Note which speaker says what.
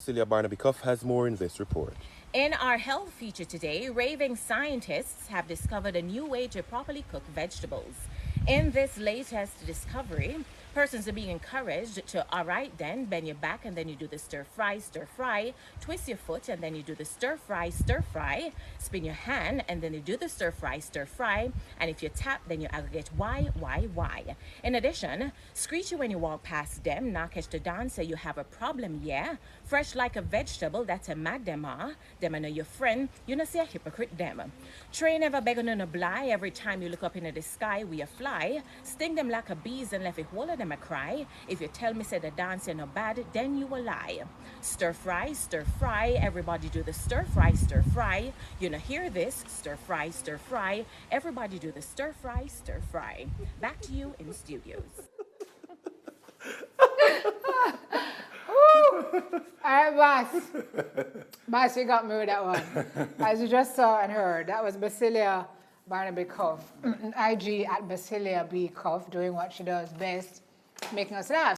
Speaker 1: Celia Barnaby Cuff has more in this report.
Speaker 2: In our health feature today, raving scientists have discovered a new way to properly cook vegetables. In this latest discovery, persons are being encouraged to, all right, then bend your back and then you do the stir fry, twist your foot and then you do the stir fry, spin your hand and then you do the stir fry, and if you tap, then you aggregate why. In addition, screechy when you walk past them, not catch the dancer, you have a problem, yeah. Fresh like a vegetable, that's a mad them are. Them I know your friend, you know say a hypocrite them. Train never beg on a bly, every time you look up into the sky, we a fly. Sting them like a bees and left a whole of them a cry. If you tell me say the dance no bad, then you will lie. Stir fry, everybody do the stir fry. You know hear this, stir fry. Everybody do the stir fry. Back to you in the studios.
Speaker 3: All right, boss. Boss, you got me with that one. As you just saw and heard, that was Basilia Barnaby Cuff, IG at Basilia B Cuff, doing what she does best, making us laugh.